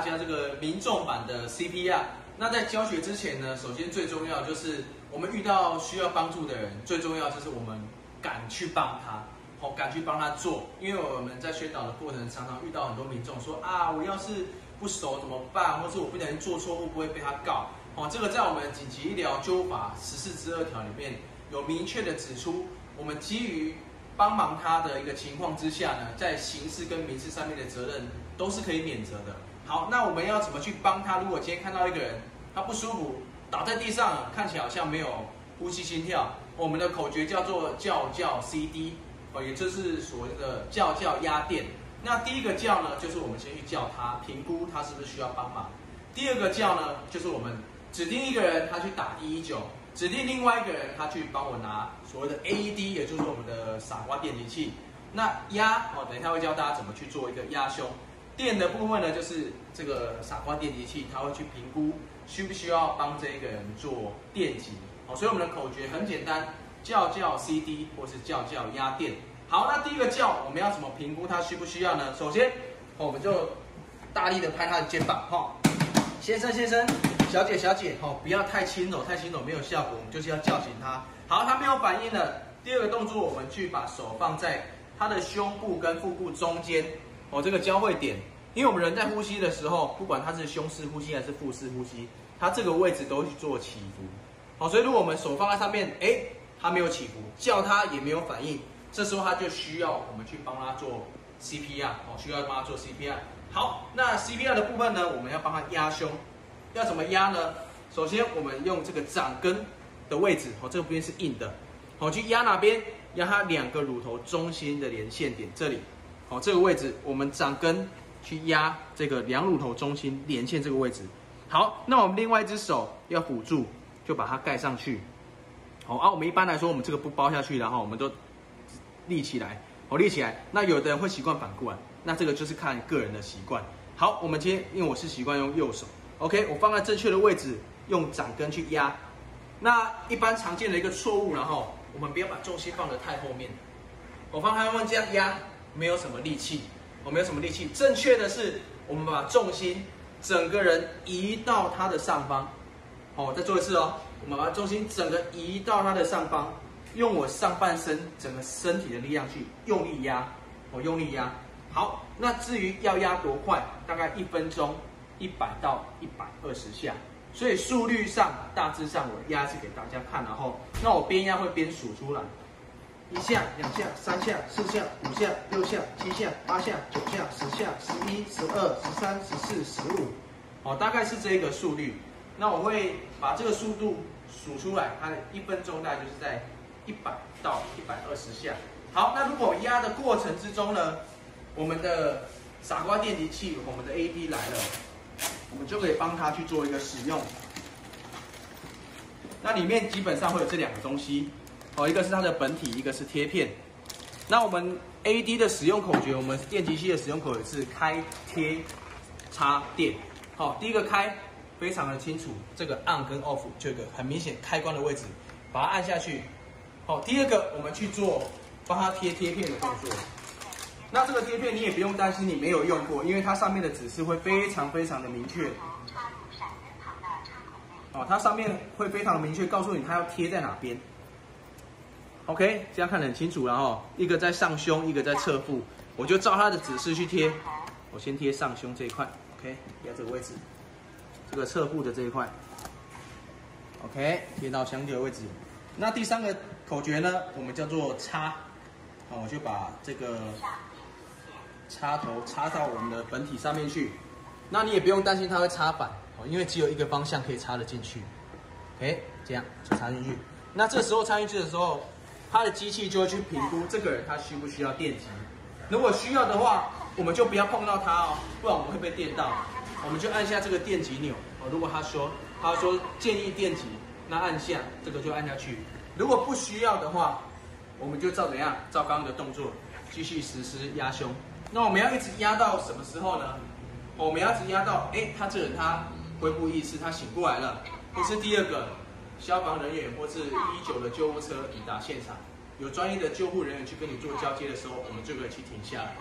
家这个民众版的 CPR。那在教学之前呢，首先最重要就是我们遇到需要帮助的人，最重要就是我们敢去帮他，敢去帮他做。因为我们在宣导的过程常常遇到很多民众说啊，我要是不熟怎么办，或是我不小心做错，会不会被他告？这个在我们紧急医疗救护法14之2条里面有明确的指出，我们基于帮忙他的一个情况之下呢，在刑事跟民事上面的责任都是可以免责的。好，那我们要怎么去帮他？如果今天看到一个人他不舒服，倒在地上，看起来好像没有呼吸心跳，我们的口诀叫做叫 CD， 也就是所谓的叫压电。那第一个叫呢，就是我们先去叫他，评估他是不是需要帮忙。第二个叫呢，就是我们指定一个人他去打119，指定另外一个人他去帮我拿所谓的 AED， 也就是我们的傻瓜电击器。那压等一下会教大家怎么去做一个压胸。电的部分呢，就是这个傻瓜电击器，它会去评估需不需要帮这一个人做电击。所以我们的口诀很简单，叫 CD 或是叫压电。好，那第一个叫我们要怎么评估他需不需要呢？首先，我们就大力的拍他的肩膀，先生，小姐，不要太轻柔没有效果，我们就是要叫醒他。好，他没有反应了。第二个动作，我们去把手放在他的胸部跟腹部中间，这个交汇点。因为我们人在呼吸的时候，不管他是胸式呼吸还是腹式呼吸，他这个位置都会去做起伏。所以如果我们手放在上面，他没有起伏，叫他也没有反应，这时候他就需要我们去帮他做 CPR， 需要帮他做 CPR。好，那 CPR 的部分呢，我们要帮他压胸，要怎么压呢？首先我们用这个掌根的位置，这边是硬的，去压哪边？压他2个乳头中心的连线点这里，这个位置我们掌根去压这个2乳头中心连线这个位置。好，那我们另外一只手要辅助，就把它盖上去。我们一般来说，我们这个不包下去，然后我们都立起来，立起来。那有的人会习惯反过来，那这个就是看个人的习惯。好，我们今天因为我是习惯用右手 ，OK， 我放在正确的位置，用掌根去压。那一般常见的一个错误，然后我们不要把重心放得太后面。我放太后面这样压，没有什么力气，没有什么力气。正确的是，我们把重心整个人移到他的上方。再做一次哦，我们把重心整个移到他的上方，用我上半身整个身体的力量去用力压，用力压。好，那至于要压多快，大概1分钟100到120下。所以速率上大致上我压是给大家看，然后那我边压会边数出来，1下、2下、3下、4下、5下、6下、7下、8下、9下、10下、11、12、13、14、15，大概是这个速率。那我会把这个速度数出来，它的1分钟大概就是在100到120下。好，那如果压的过程之中呢，我们的傻瓜电击器，我们的 AED 来了，我们就可以帮他去做一个使用。那里面基本上会有这2个东西，一个是它的本体，一个是贴片。那我们 AED 的使用口诀，我们电击器的使用口诀是开、贴、插、电。第一个开非常的清楚，这个 on 跟 off 就有一个很明显开关的位置，把它按下去。第二个我们去做帮它贴贴片的动作。那这个贴片你也不用担心你没有用过，因为它上面的指示会非常的明确。它上面会非常明确告诉你它要贴在哪边。OK， 这样看得很清楚了哈。一个在上胸，一个在侧腹，我就照它的指示去贴。我先贴上胸这一块 ，OK， 贴这个位置。这个侧腹的这一块 ，OK， 贴到相对的位置。那第3个口诀呢，我们叫做插。我就把这个插头插到我们的本体上面去。那你也不用担心它会插反，因为只有一个方向可以插得进去。OK， 这样就插进去。那这时候插进去的时候，它的机器就会去评估这个人他需不需要电击。如果需要的话，我们就不要碰到他不然我们会被电到。我们就按下这个电击钮。如果他说建议电击，那按下这个就按下去。如果不需要的话，我们就照刚刚的动作继续实施压胸。那我们要一直压到什么时候呢？我们要一直压到他这人他恢复意识，他醒过来了，或是第2个消防人员或是119的救护车抵达现场，有专业的救护人员去跟你做交接的时候，我们就可以去停下来。